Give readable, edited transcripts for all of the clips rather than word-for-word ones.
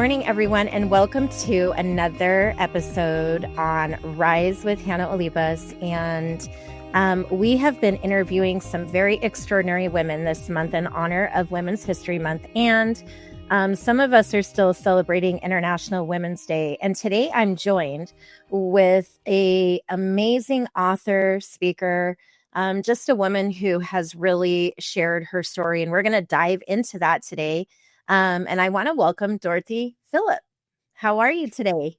morning, everyone, and welcome to another episode on Rise with Hanna Olivas. And we have been interviewing some very extraordinary women this month in honor of Women's History Month. And some of us are still celebrating International Women's Day. And today I'm joined with an amazing author, speaker, just a woman who has really shared her story. And we're going to dive into that today. And I want to welcome Dorothe Philippe. How are you today?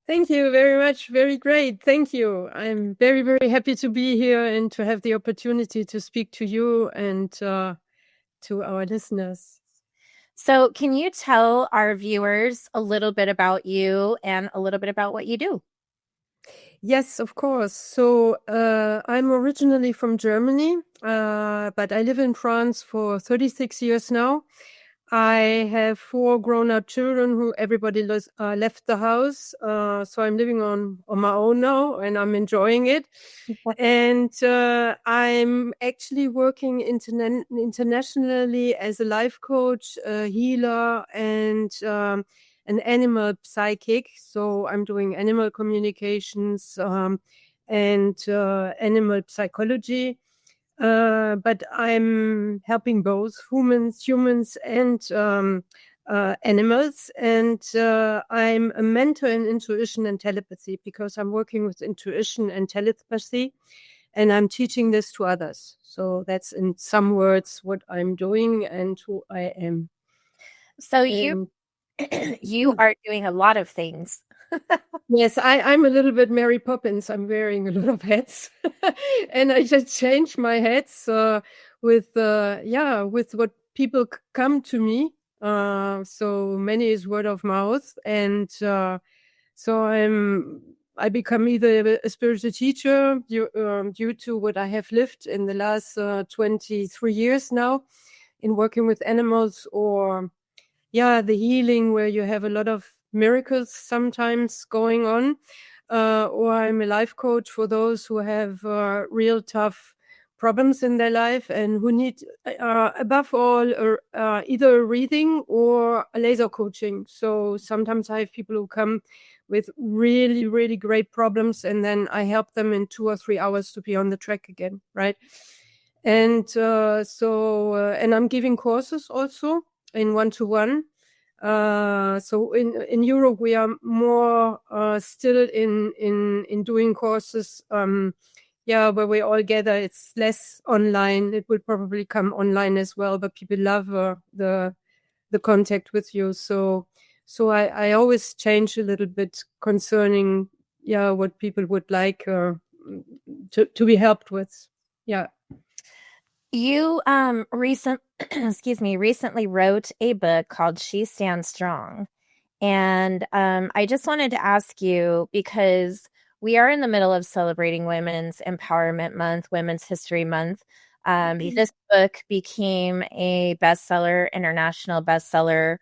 Thank you very much. Very great. Thank you. I'm very, very happy to be here and to have the opportunity to speak to you and to our listeners. So can you tell our viewers a little bit about you and a little bit about what you do? Yes, of course. So I'm originally from Germany, but I live in France for 36 years now. I have 4 grown-up children who everybody left the house. So I'm living on my own now and I'm enjoying it. And I'm actually working internationally as a life coach, a healer, and an animal psychic. So I'm doing animal communications and animal psychology. But I'm helping both humans and animals. And I'm a mentor in intuition and telepathy because I'm working with intuition and telepathy. And I'm teaching this to others. So that's in some words what I'm doing and who I am. So you are doing a lot of things. Yes, I'm a little bit Mary Poppins. I'm wearing a lot of hats. And I just changed my hats with what people come to me. So many is word of mouth. And so I become either a spiritual teacher due to what I have lived in the last 23 years now in working with animals, or the healing where you have a lot of miracles sometimes going on, or I'm a life coach for those who have real tough problems in their life and who need above all either a reading or a laser coaching. So sometimes I have people who come with really, really great problems, and then I help them in 2 or 3 hours to be on the track again, right? And and I'm giving courses also in one-to-one. So in Europe we are more still in doing courses where we all gather. It's less online. It will probably come online as well, but people love the contact with you. So I always change a little bit concerning what people would like to be helped with. Yeah. You recently wrote a book called She Stands Strong. And I just wanted to ask you, because we are in the middle of celebrating Women's Empowerment Month, Women's History Month. This book became a bestseller, international bestseller.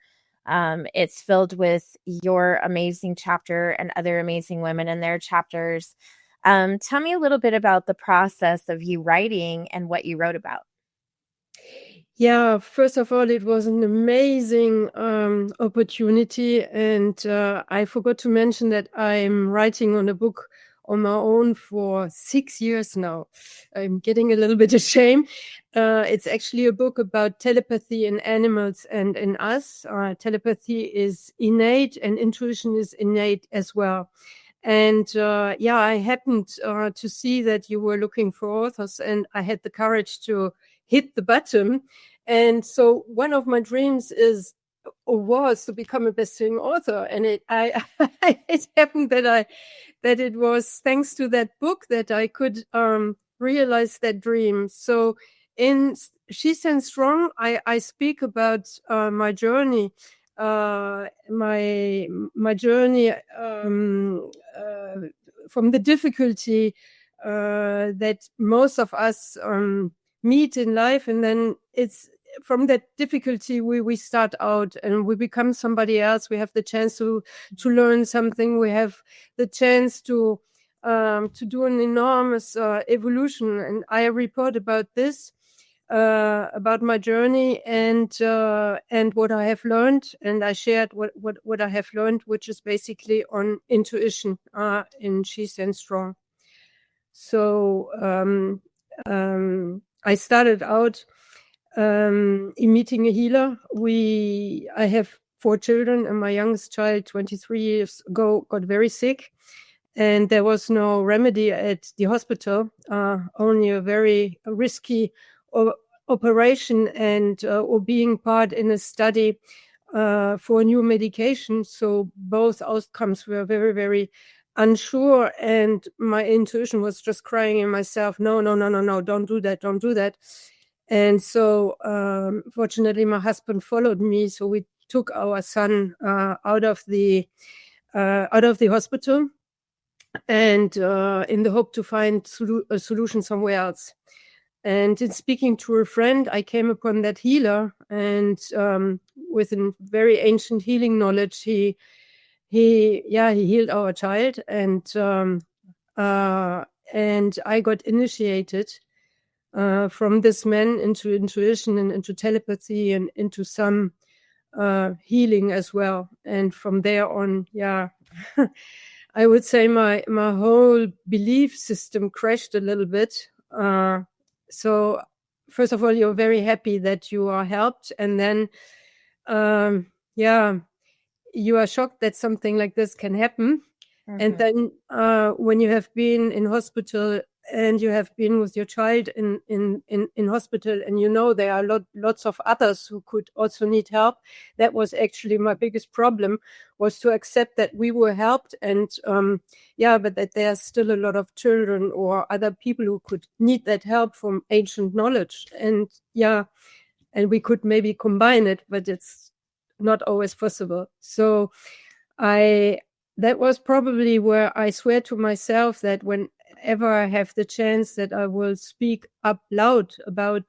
It's filled with your amazing chapter and other amazing women in their chapters. Tell me a little bit about the process of you writing and what you wrote about. Yeah, first of all, it was an amazing opportunity. And I forgot to mention that I'm writing on a book on my own for 6 years now. I'm getting a little bit ashamed. It's actually a book about telepathy in animals and in us. Telepathy is innate and intuition is innate as well. And I happened to see that you were looking for authors, and I had the courage to hit the button. And so one of my dreams was to become a best-selling author. And it happened that it was thanks to that book that I could realize that dream. So in She Stands Strong, I speak about my journey. My journey from the difficulty that most of us meet in life, and then it's from that difficulty we start out and we become somebody else. We have the chance to learn something. We have the chance to do an enormous evolution, and I report about this. about my journey and what I have learned, and I shared what I have learned, which is basically on intuition in She Stands Strong. So I started out in meeting a healer. I have 4 children, and my youngest child, 23 years ago, got very sick, and there was no remedy at the hospital, only a very risky operation and or being part in a study for a new medication. So both outcomes were very, very unsure, and my intuition was just crying in myself, no, don't do that. And so fortunately my husband followed me, so we took our son out of the hospital, and in the hope to find a solution somewhere else. And in speaking to a friend, I came upon that healer, and with a very ancient healing knowledge, he healed our child, and I got initiated from this man into intuition and into telepathy and into some healing as well. And from there on, I would say my whole belief system crashed a little bit. So first of all, you're very happy that you are helped, and then you are shocked that something like this can happen. Mm-hmm. And then when you have been in hospital and you have been with your child in hospital, and you know there are lots of others who could also need help, that was actually my biggest problem, was to accept that we were helped, and but that there are still a lot of children or other people who could need that help from ancient knowledge. And and we could maybe combine it, but it's not always possible. So that was probably where I swear to myself that whenever I have the chance, that I will speak up loud about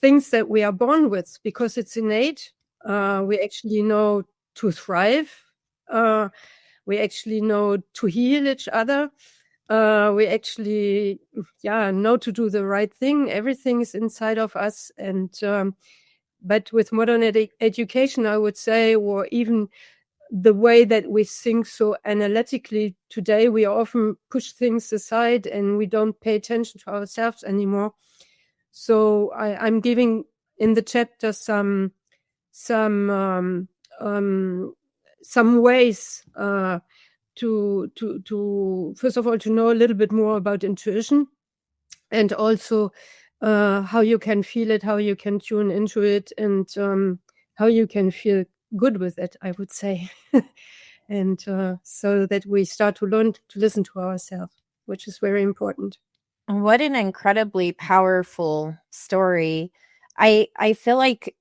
things that we are born with, because it's innate. We actually know to thrive. We actually know to heal each other. We actually know to do the right thing. Everything is inside of us. And but with modern education, I would say, or even the way that we think so analytically today, we often push things aside and we don't pay attention to ourselves anymore. So I'm giving in the chapter some ways to first of all to know a little bit more about intuition, and also how you can feel it, how you can tune into it, and how you can feel good with it, I would say. And so that we start to learn to listen to ourselves, which is very important. What an incredibly powerful story. I feel like,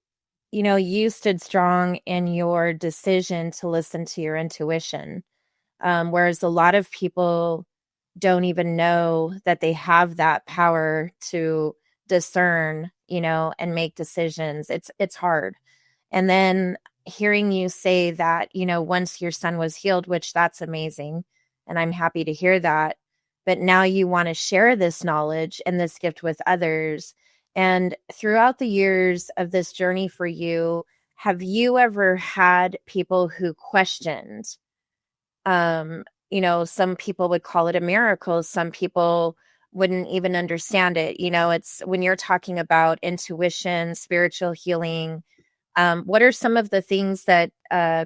you stood strong in your decision to listen to your intuition, whereas a lot of people don't even know that they have that power to discern, and make decisions. It's hard. And then hearing you say that, once your son was healed, which that's amazing, and I'm happy to hear that, but now you want to share this knowledge and this gift with others. And throughout the years of this journey for you, have you ever had people who questioned, some people would call it a miracle. Some people wouldn't even understand it. It's when you're talking about intuition, spiritual healing, what are some of the things that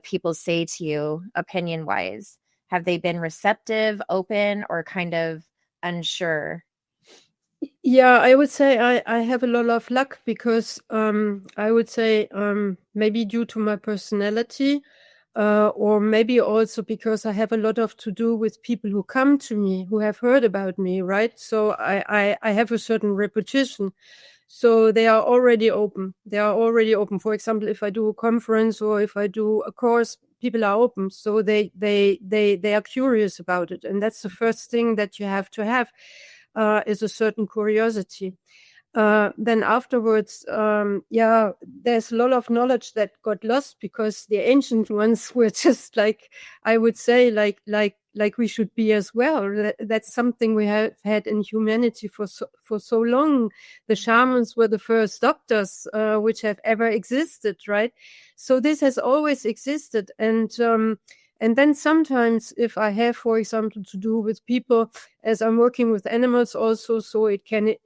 people say to you opinion-wise? Have they been receptive, open, or kind of unsure? Yeah, I would say I have a lot of luck, because I would say maybe due to my personality, or maybe also because I have a lot of to do with people who come to me, who have heard about me, right? So I have a certain reputation. So they are already open. For example, if I do a conference or if I do a course, people are open. So they are curious about it. And that's the first thing that you have to have, is a certain curiosity. Then afterwards, there's a lot of knowledge that got lost, because the ancient ones were just like, I would say, like like we should be as well. That's something we have had in humanity for so long. The shamans were the first doctors which have ever existed, right? So this has always existed, and then sometimes if I have, for example, to do with people, as I'm working with animals also, so it can,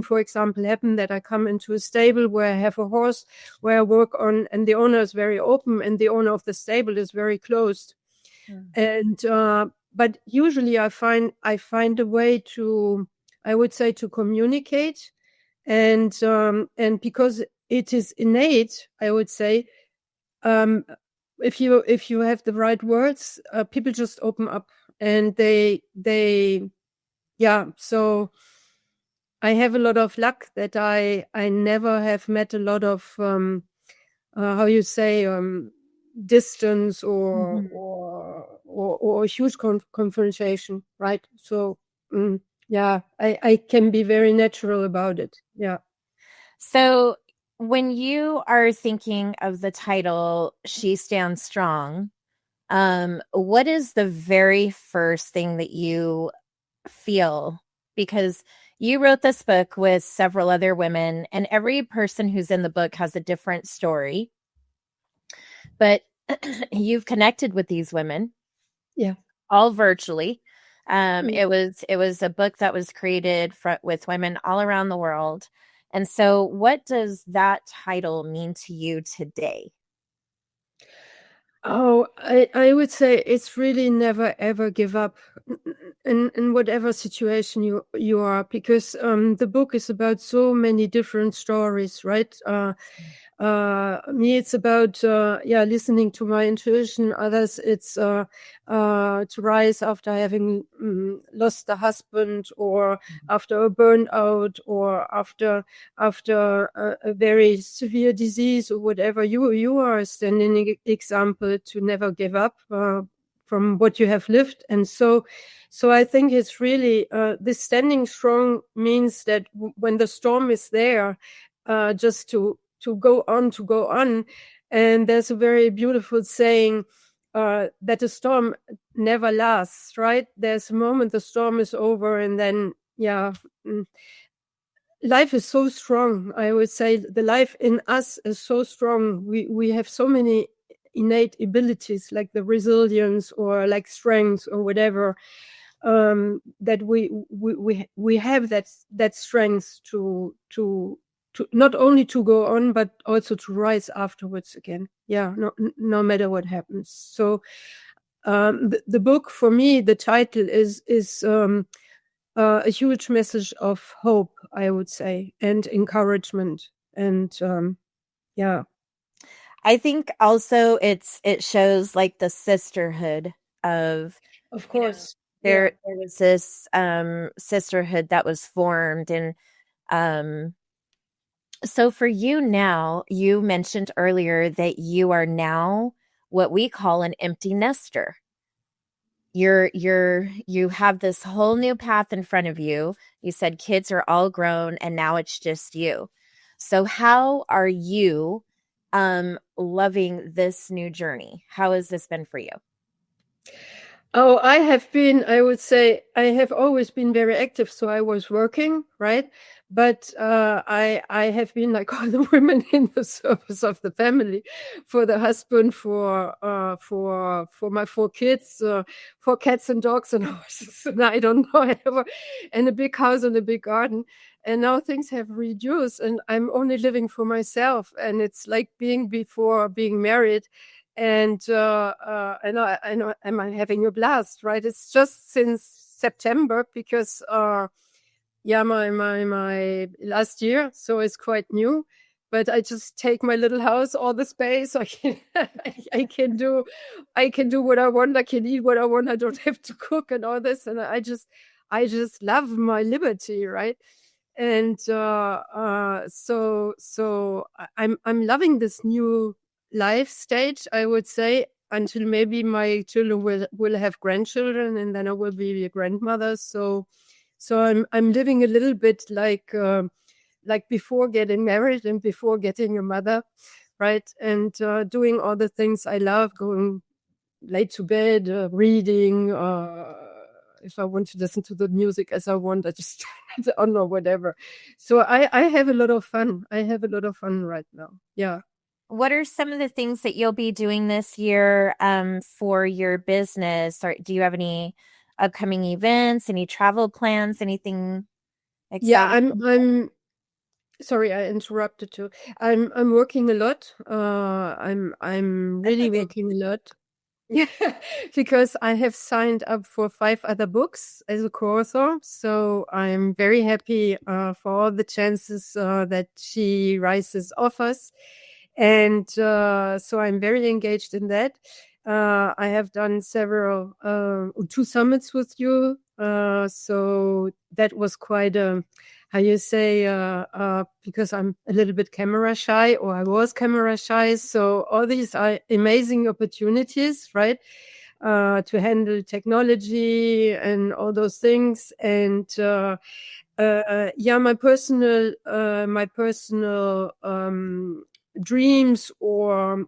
for example, happen that I come into a stable where I have a horse where I work on, and the owner is very open and the owner of the stable is very closed. And but usually I find a way to, I would say, to communicate, and because it is innate, I would say, if you have the right words, people just open up, and they so I have a lot of luck that I never have met a lot of how you say, distance or a huge confrontation, right? So I can be very natural about it. Yeah. So when you are thinking of the title, She Stands Strong, what is the very first thing that you feel? Because you wrote this book with several other women, and every person who's in the book has a different story. But you've connected with these women. Yeah. All virtually. It was a book that was created with women all around the world. And so what does that title mean to you today? Oh, I would say it's really never ever give up in whatever situation you are, because the book is about so many different stories, right? Me, it's about listening to my intuition. Others, it's to rise after having lost a husband, or after a burnout, or after a very severe disease, or whatever. You are a standing example to never give up from what you have lived. And so I think it's really this standing strong means that when the storm is there, just to go on. And there's a very beautiful saying that the storm never lasts, right? There's a moment the storm is over, and then life is so strong. I would say the life in us is so strong. We have so many innate abilities, like the resilience or like strength or whatever, that we have that strength to not only to go on, but also to rise afterwards again. Yeah, no matter what happens. So the book, for me, the title is a huge message of hope, I would say, and encouragement. And I think also it shows like the sisterhood of course, there was this sisterhood that was formed. And so for you now, you mentioned earlier that you are now what we call an empty nester. You have this whole new path in front of you. You said kids are all grown and now it's just you. So how are you loving this new journey? How has this been for you? Oh, I would say I have always been very active. So I was working, right? But I have been, like all the women, in the service of the family, for the husband, for my 4 kids, for cats and dogs and horses, and I don't know, whatever, and a big house and a big garden. And now things have reduced, and I'm only living for myself. And it's like being before being married. And I know, am I having a blast, right? It's just since September, because my last year, so it's quite new. But I just take my little house, all the space. I can I can do what I want. I can eat what I want. I don't have to cook and all this. And I just love my liberty, right? And so I'm loving this new life stage, I would say, until maybe my children will have grandchildren, and then I will be a grandmother. So I'm living a little bit like before getting married and before getting a mother, right? And doing all the things I love, going late to bed, reading. If I want to listen to the music as I want, I just turn it on or whatever. So I have a lot of fun. I have a lot of fun right now. Yeah. What are some of the things that you'll be doing this year for your business? Or do you have any upcoming events, any travel plans, anything Yeah, exciting? I'm sorry, I interrupted you. I'm working a lot. I'm That's really okay. working a lot. Yeah, because I have signed up for 5 other books as a co-author. So I'm very happy for all the chances that She Rises offers. And so I'm very engaged in that. I have done several, 2 summits with you. So that was quite a, how you say, because I'm a little bit camera shy, or I was camera shy. So all these are amazing opportunities, right? To handle technology and all those things. And yeah, my personal dreams, or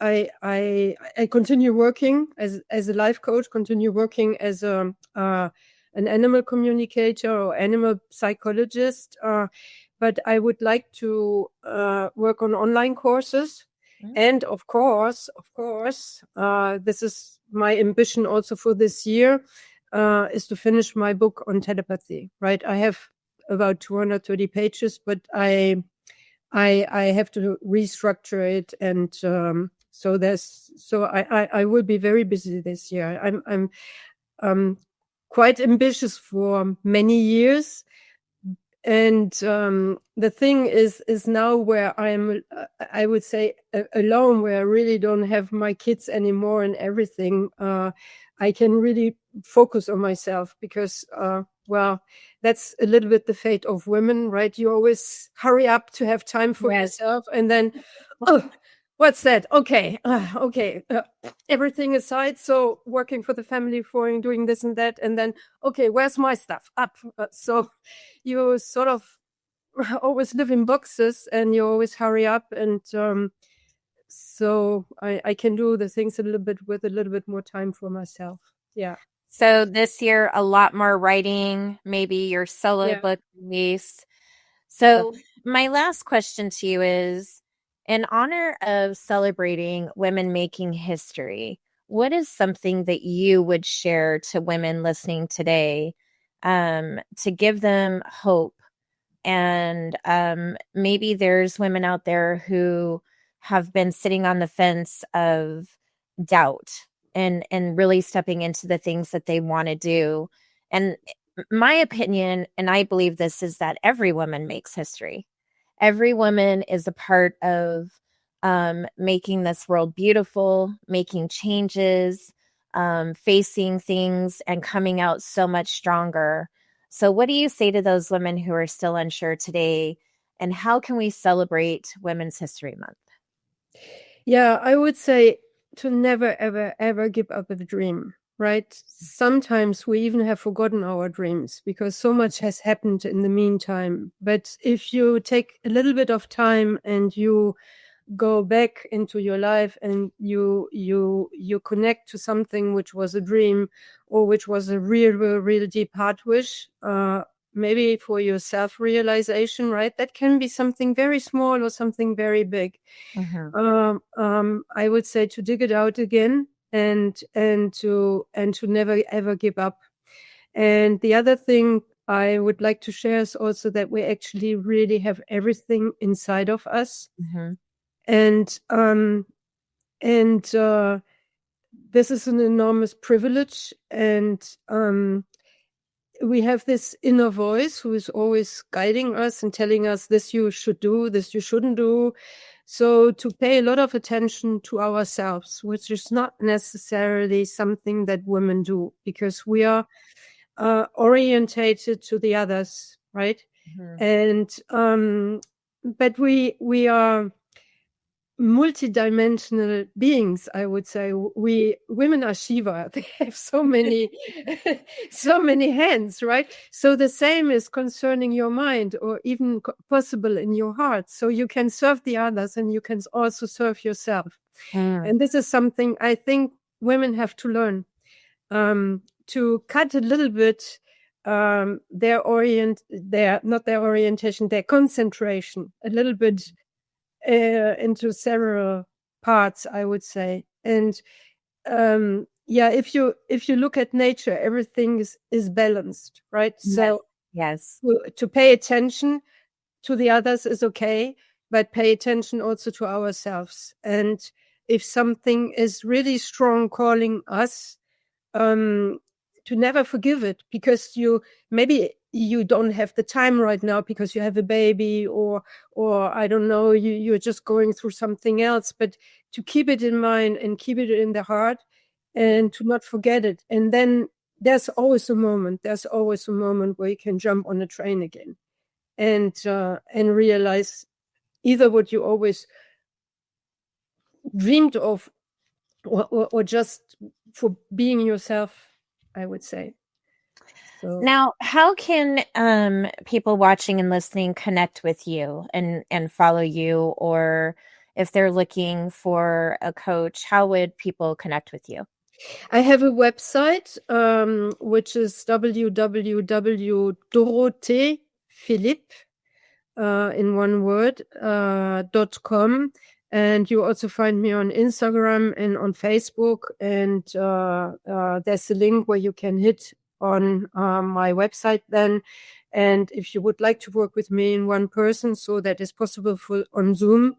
I continue working as a life coach, continue working as a an animal communicator or animal psychologist, but I would like to work on online courses. Mm. And of course, this is my ambition also for this year, is to finish my book on telepathy. Right, I have about 230 pages, but I have to restructure it, and so I will be very busy this year. I'm quite ambitious for many years, and the thing is now where I'm, I would say, alone, where I really don't have my kids anymore and everything. I can really focus on myself, because well, that's a little bit the fate of women, right? You always hurry up to have time for Yes. yourself, and then, oh, what's that? Okay, okay, everything aside, so working for the family, for doing this and that, and then, okay, where's my stuff? Up. So you sort of always live in boxes, and you always hurry up, and so I can do the things a little bit with a little bit more time for myself. Yeah. So this year, a lot more writing, maybe your solo Yeah. book release. Yeah. So my last question to you is, in honor of celebrating women making history, what is something that you would share to women listening today to give them hope? And maybe there's women out there who have been sitting on the fence of doubt and really stepping into the things that they want to do. And my opinion, and I believe this, is that every woman makes history. Every woman is a part of making this world beautiful, making changes, facing things, and coming out so much stronger. So, what do you say to those women who are still unsure today? And how can we celebrate Women's History Month? Yeah, I would say to never, ever, ever give up a dream, right? Sometimes we even have forgotten our dreams because so much has happened in the meantime. But if you take a little bit of time and you go back into your life, and you connect to something which was a dream, or which was a real deep heart wish, maybe for your self-realization, right? That can be something very small or something very big. Mhm. I would say to dig it out again, and to never ever give up. And the other thing I would like to share is also that we actually really have everything inside of us. Mhm. And this is an enormous privilege, and we have this inner voice who is always guiding us and telling us, this you should do, this you shouldn't do. So to pay a lot of attention to ourselves, which is not necessarily something that women do, because we are orientated to the others, right? Mhm. And but we are multidimensional beings, I would say. Women are Shiva. They have so many so many hands, right? So the same is concerning your mind, or even possible in your heart. So you can serve the others and you can also serve yourself. And this is something I think women have to learn, to cut a little bit their concentration a little bit into several parts, I would say. And if you look at nature, everything is balanced, right? So yes, to pay attention to the others is okay, but pay attention also to ourselves. And if something is really strong calling us, to never forgive it, because maybe you don't have the time right now because you have a baby, or I don't know, you're just going through something else, but to keep it in mind and keep it in the heart and to not forget it. And then there's always a moment where you can jump on a train again and realize either what you always dreamed of, or just for being yourself, I would say. So now, how can people watching and listening connect with you and follow you, or if they're looking for a coach, how would people connect with you? I have a website, which is www.Dorothe Philippe, in one word, .com. And you also find me on Instagram and on Facebook. And there's a link where you can hit on my website then. And if you would like to work with me in one person, so that is possible on Zoom,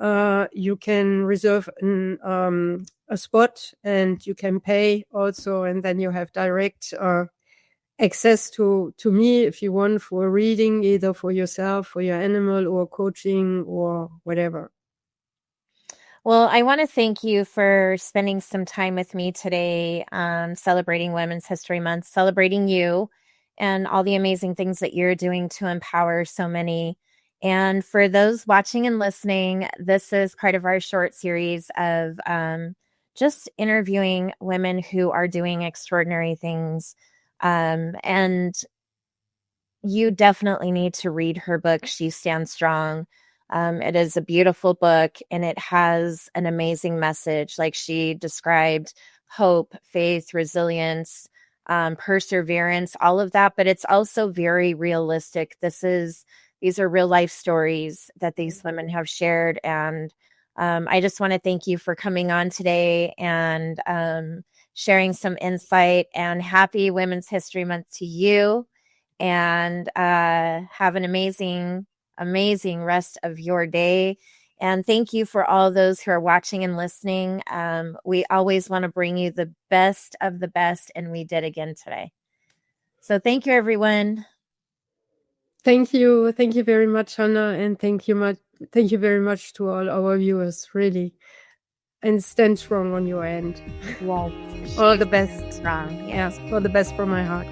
you can reserve a spot and you can pay also. And then you have direct access to me if you want, for a reading, either for yourself, for your animal, or coaching, or whatever. Well, I want to thank you for spending some time with me today, celebrating Women's History Month, celebrating you and all the amazing things that you're doing to empower so many. And for those watching and listening, this is part of our short series of just interviewing women who are doing extraordinary things. And you definitely need to read her book, She Stands Strong. It is a beautiful book, and it has an amazing message. Like she described, hope, faith, resilience, perseverance, all of that. But it's also very realistic. These are real life stories that these women have shared. And I just want to thank you for coming on today and sharing some insight. And happy Women's History Month to you. And have an amazing rest of your day. And thank you for all those who are watching and listening. We always want to bring you the best of the best, and we did again today. So thank you, everyone. Thank you very much, Hanna, and thank you very much to all our viewers, really. And stand strong on your end. Well, all the best. Strong. Yes, all the best from my heart.